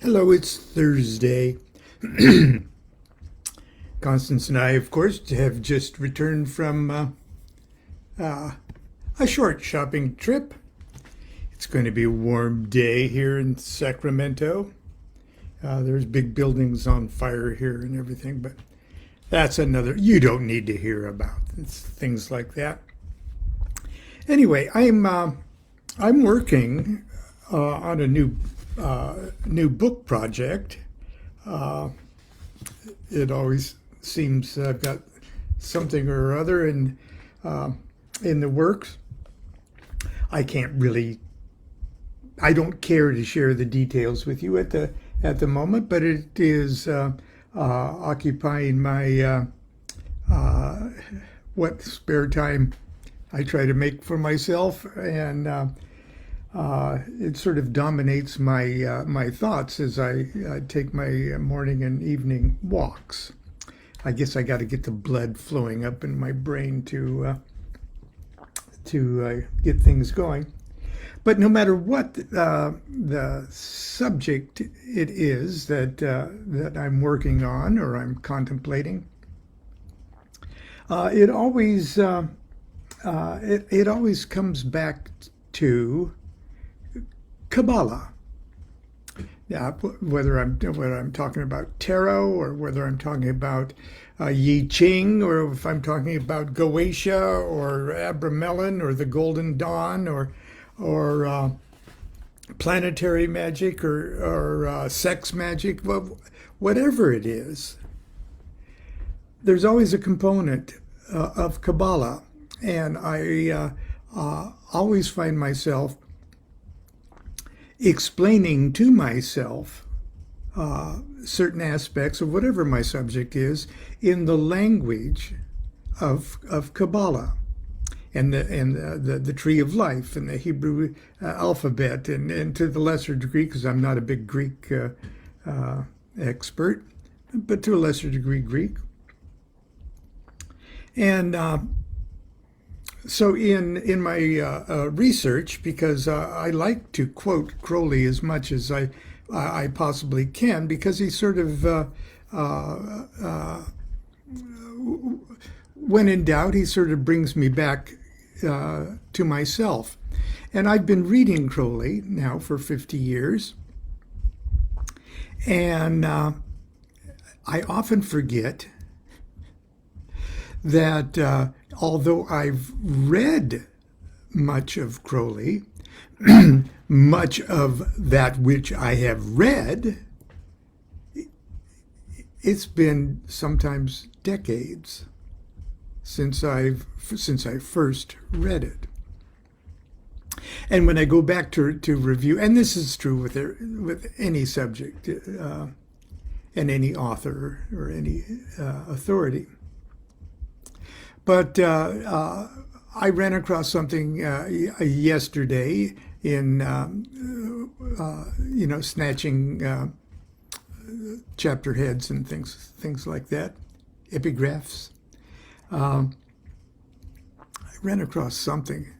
Hello, it's Thursday. Constance and I, of course, have just returned from a short shopping trip. It's going to be a warm day here in Sacramento. There's big buildings on fire here and everything, but that's another, you don't need to hear about things like that. Anyway, I'm working on a new book project. It always seems I've got something or other in the works. I don't care to share the details with you at the moment, but it is occupying my what spare time I try to make for myself, and it sort of dominates my thoughts as I take my morning and evening walks. I guess I got to get the blood flowing up in my brain to get things going. But no matter what the subject it is that I'm working on or I'm contemplating, it always comes back to Kabbalah. Yeah, whether I'm talking about tarot, or whether I'm talking about Yi Ching, or if I'm talking about Goetia or Abramelin or the Golden Dawn, or planetary magic, or sex magic, whatever it is, there's always a component of Kabbalah, and I always find myself explaining to myself certain aspects of whatever my subject is in the language of Kabbalah, and the tree of life, and the Hebrew alphabet, and to the lesser degree, because I'm not a big Greek expert, but to a lesser degree Greek. And so in my research, because I like to quote Crowley as much as I possibly can, because he sort of, when in doubt, he sort of brings me back to myself. And I've been reading Crowley now for 50 years. And I often forget that although I've read much of Crowley, much of that which I have read, it's been sometimes decades since I first read it. And when I go back to review, and this is true with any subject and any author or any authority, but I ran across something yesterday in snatching chapter heads and things like that, epigraphs. I ran across something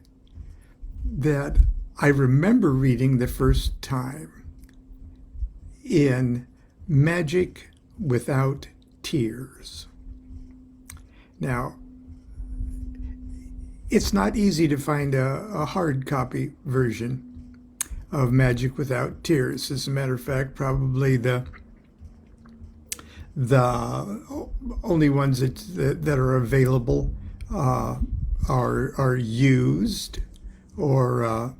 that I remember reading the first time in Magic Without Tears. Now, it's not easy to find a hard copy version of Magic Without Tears. As a matter of fact, probably the only ones that are available are used or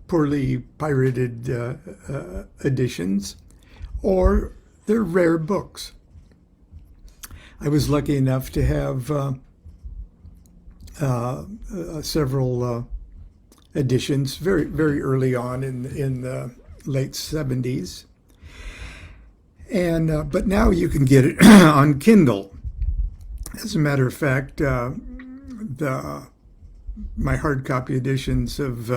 poorly pirated editions, or they're rare books. I was lucky enough to have several editions very, very early on in the late 70s. And but now you can get it on Kindle. As a matter of fact, my hard copy editions of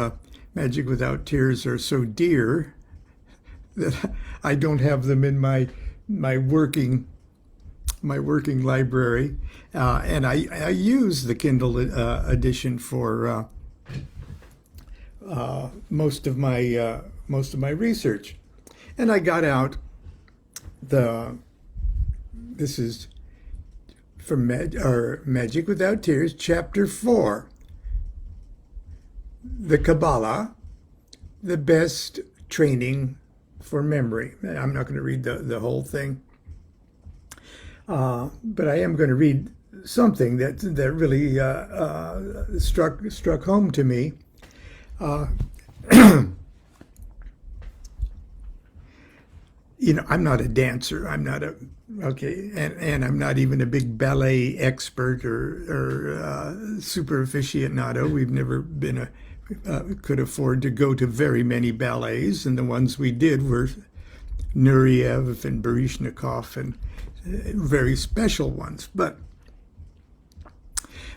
Magic Without Tears are so dear that I don't have them in my working library, and I use the Kindle edition for most of my research. And I got out this is from Magic Without Tears, Chapter 4, the Kabbalah, the best training for memory. I'm not going to read the whole thing, but I am going to read something that really struck home to me. I'm not a dancer. I'm not and I'm not even a big ballet expert or super aficionado. We've never been could afford to go to very many ballets, and the ones we did were Nureyev and Baryshnikov and very special ones. But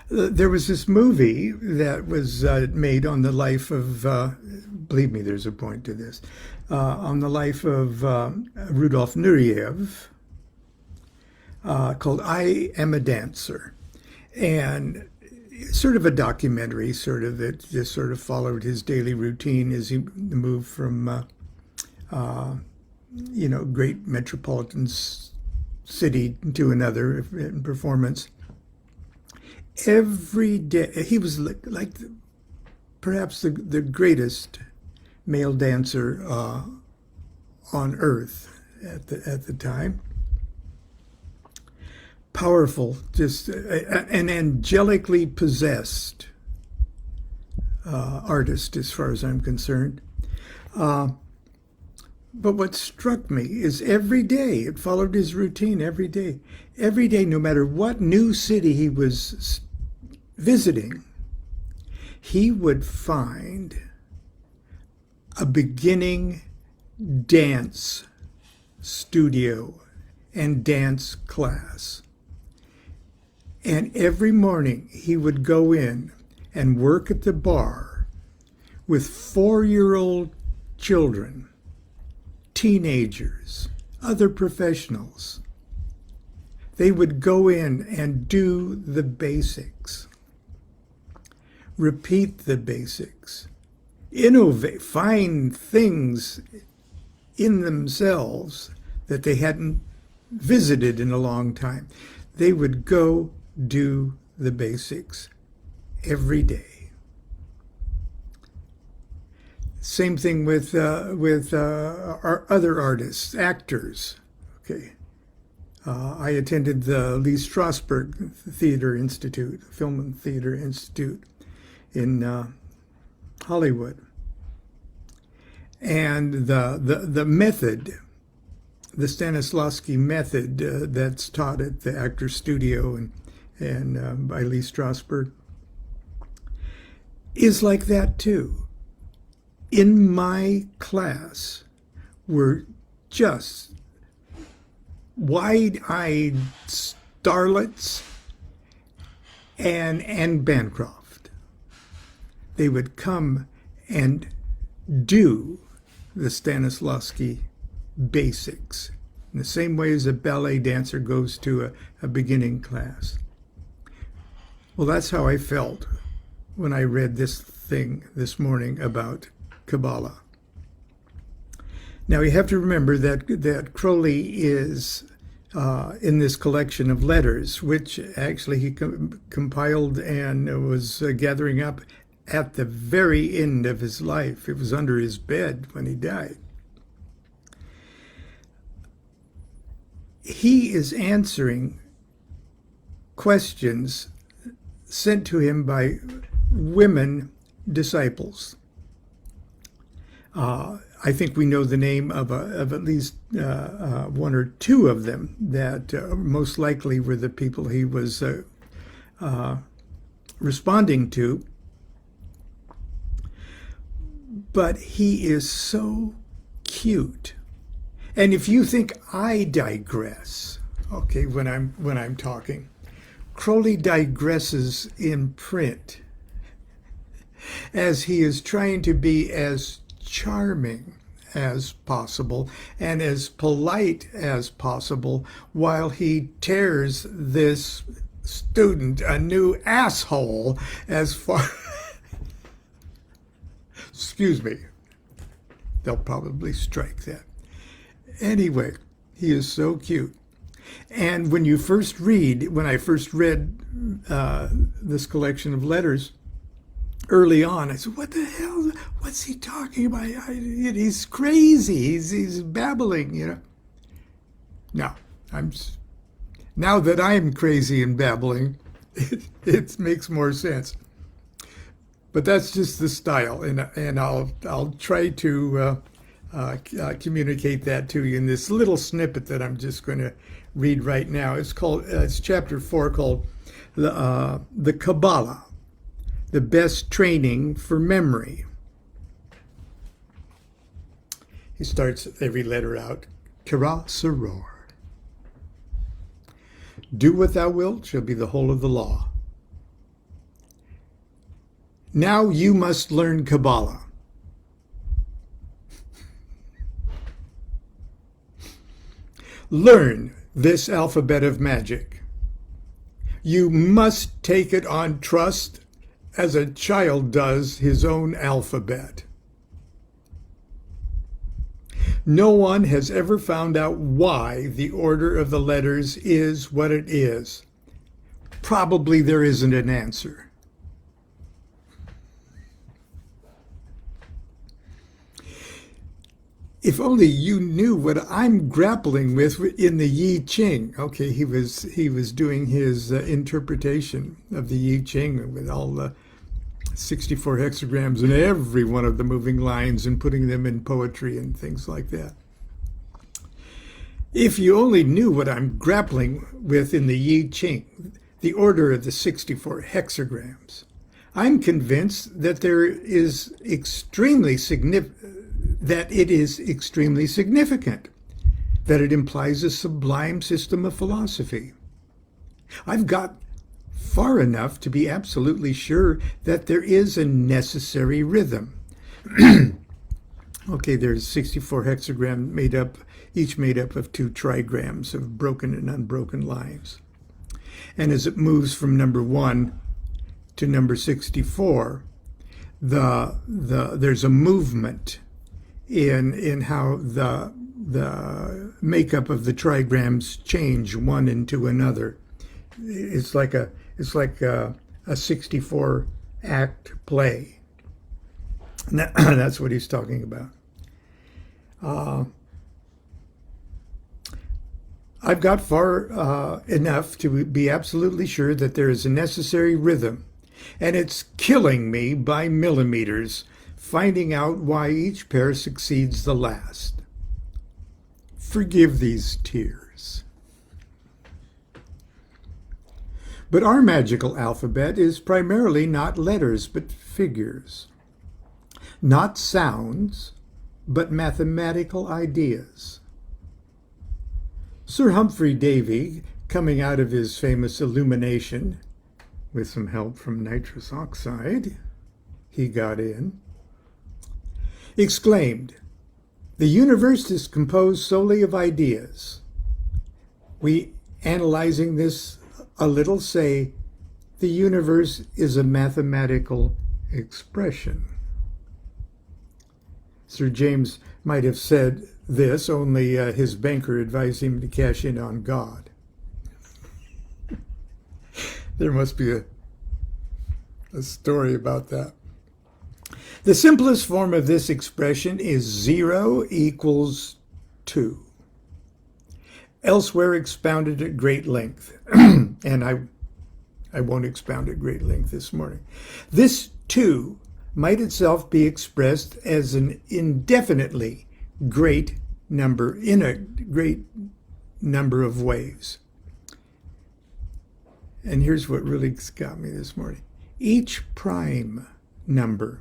there was this movie that was made on the life of, believe me, there's a point to this, on the life of Rudolf Nureyev, called I Am a Dancer. And sort of a documentary, that just sort of followed his daily routine as he moved from, great metropolitan city to another in performance. Every day, he was like perhaps the greatest male dancer on earth at the time. Powerful, just an angelically possessed artist, as far as I'm concerned. But what struck me is every day, it followed his routine every day. Every day, no matter what new city he was visiting, he would find a beginning dance studio and dance class. And every morning he would go in and work at the bar with 4-year-old children, teenagers, other professionals. They would go in and do the basics, repeat the basics, innovate, find things in themselves that they hadn't visited in a long time. They would go do the basics every day. Same thing with our other artists, actors. Okay, I attended the Lee Strasberg Theater Institute, Film and Theater Institute in Hollywood, and the method, the Stanislavski method that's taught at the Actors Studio and by Lee Strasberg is like that too. In my class were just wide-eyed starlets and Bancroft. They would come and do the Stanislavski basics in the same way as a ballet dancer goes to a beginning class. Well, that's how I felt when I read this thing this morning about Kabbalah. Now, you have to remember that Crowley is in this collection of letters, which actually he compiled and was gathering up at the very end of his life. It was under his bed when he died. He is answering questions sent to him by women disciples. I think we know the name of at least one or two of them that most likely were the people he was responding to. But he is so cute. And if you think I digress, okay, when I'm talking, Crowley digresses in print as he is trying to be as charming as possible and as polite as possible while he tears this student a new asshole as far excuse me, they'll probably strike that. Anyway, he is so cute. And when I first read this collection of letters early on, I said, what the hell? What's he talking about? He's crazy. He's babbling, you know. Now that I'm crazy and babbling, it makes more sense. But that's just the style, and I'll try to communicate that to you in this little snippet that I'm just going to read right now. It's chapter 4, called the Kabbalah, the best training for memory. He starts every letter out, Kira Soror. Do what thou wilt shall be the whole of the law. Now you must learn Kabbalah. Learn this alphabet of magic. You must take it on trust as a child does his own alphabet. No one has ever found out why the order of the letters is what it is. Probably there isn't an answer. If only you knew what I'm grappling with in the I Ching. Okay, he was doing his interpretation of the I Ching with all the 64 hexagrams in every one of the moving lines and putting them in poetry and things like that. If you only knew what I'm grappling with in the I Ching, the order of the 64 hexagrams, I'm convinced that it is extremely significant, that it implies a sublime system of philosophy. I've got far enough to be absolutely sure that there is a necessary rhythm. Okay, there's 64 hexagrams each made up of 2 trigrams of broken and unbroken lines. And as it moves from number 1 to number 64, there's a movement in how the makeup of the trigrams change one into another. It's like a 64 act play. And that's what he's talking about. I've got far enough to be absolutely sure that there is a necessary rhythm, and it's killing me by millimeters finding out why each pair succeeds the last. Forgive these tears. But our magical alphabet is primarily not letters, but figures. Not sounds, but mathematical ideas. Sir Humphrey Davy, coming out of his famous illumination, with some help from nitrous oxide, he got in, exclaimed, "The universe is composed solely of ideas." We, analyzing this a little, say, the universe is a mathematical expression. Sir James might have said this, only his banker advised him to cash in on God. There must be a story about that. The simplest form of this expression is 0 equals 2. Elsewhere expounded at great length, and I won't expound at great length this morning. This 2 might itself be expressed as an indefinitely great number in a great number of ways. And here's what really got me this morning. Each prime number,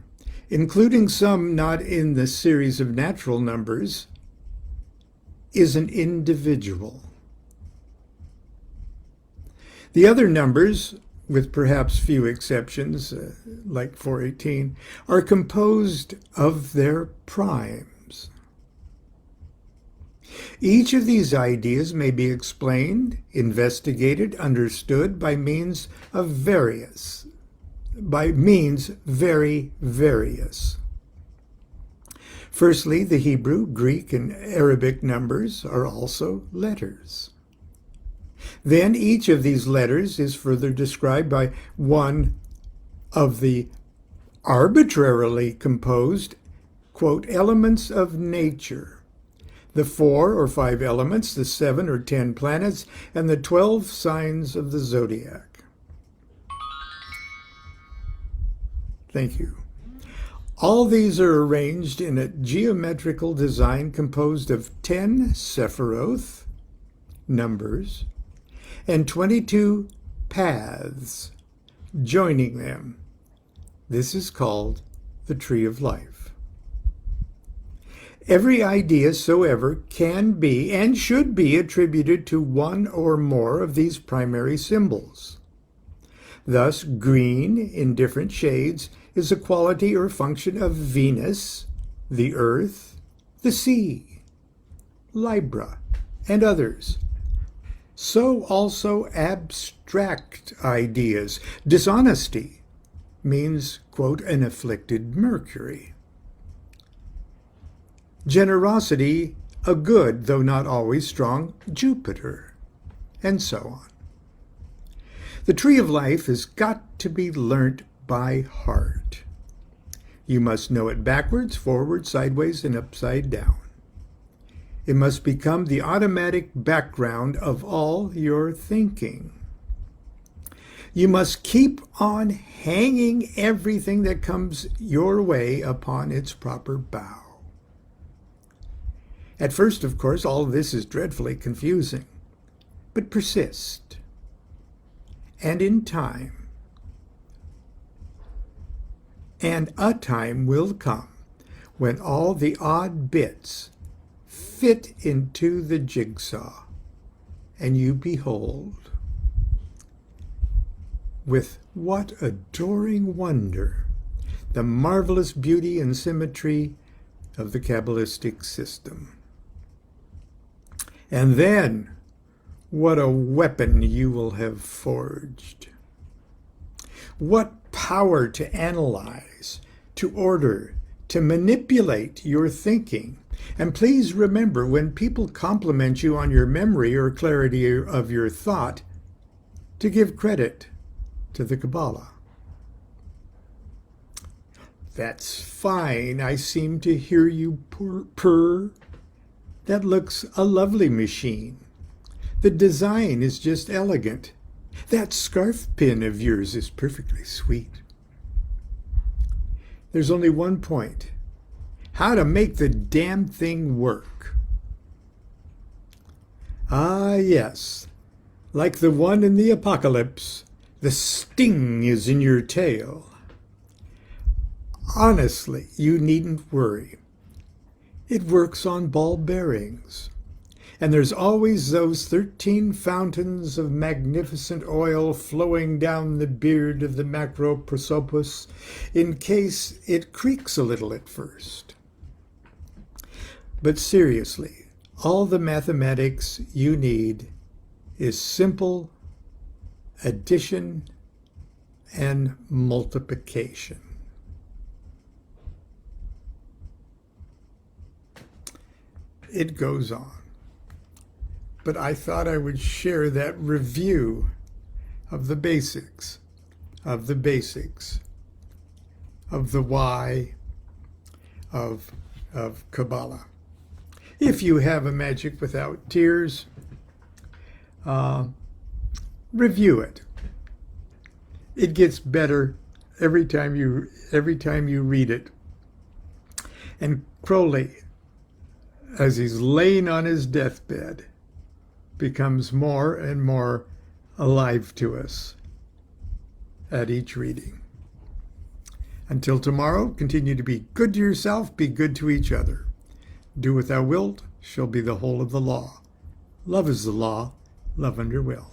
including some not in the series of natural numbers, is an individual. The other numbers, with perhaps few exceptions, like 418, are composed of their primes. Each of these ideas may be explained, investigated, understood by means very various. Firstly, the Hebrew, Greek, and Arabic numbers are also letters. Then each of these letters is further described by one of the arbitrarily composed, quote, elements of nature. The 4 or 5 elements, the 7 or 10 planets, and the 12 signs of the zodiac. Thank you. All these are arranged in a geometrical design composed of 10 sephiroth, numbers, and 22 paths joining them. This is called the Tree of Life. Every idea soever can be and should be attributed to one or more of these primary symbols. Thus, green in different shades is a quality or function of Venus, the earth, the sea, Libra, and others. So also abstract ideas. Dishonesty means, quote, an afflicted Mercury. Generosity, a good, though not always strong, Jupiter, and so on. The Tree of Life has got to be learnt by heart. You must know it backwards, forward, sideways, and upside down. It must become the automatic background of all your thinking. You must keep on hanging everything that comes your way upon its proper bough. At first, of course, all this is dreadfully confusing, but persist. And in time, and a time will come when all the odd bits fit into the jigsaw, and you behold, with what adoring wonder, the marvelous beauty and symmetry of the Kabbalistic system. And then, what a weapon you will have forged. What power to analyze, to order, to manipulate your thinking. And please remember, when people compliment you on your memory or clarity of your thought, to give credit to the Kabbalah. That's fine. I seem to hear you purr. That looks a lovely machine. The design is just elegant. That scarf pin of yours is perfectly sweet. There's only one point. How to make the damn thing work. Ah, yes. Like the one in the apocalypse, the sting is in your tail. Honestly, you needn't worry. It works on ball bearings. And there's always those 13 fountains of magnificent oil flowing down the beard of the macroprosopus in case it creaks a little at first. But seriously, all the mathematics you need is simple addition and multiplication. It goes on. But I thought I would share that review of the basics, of the why of Kabbalah. If you have a Magic Without Tears, review it. It gets better every time you read it. And Crowley, as he's laying on his deathbed, becomes more and more alive to us at each reading. Until tomorrow, continue to be good to yourself, be good to each other. Do what thou wilt shall be the whole of the law. Love is the law, love under will.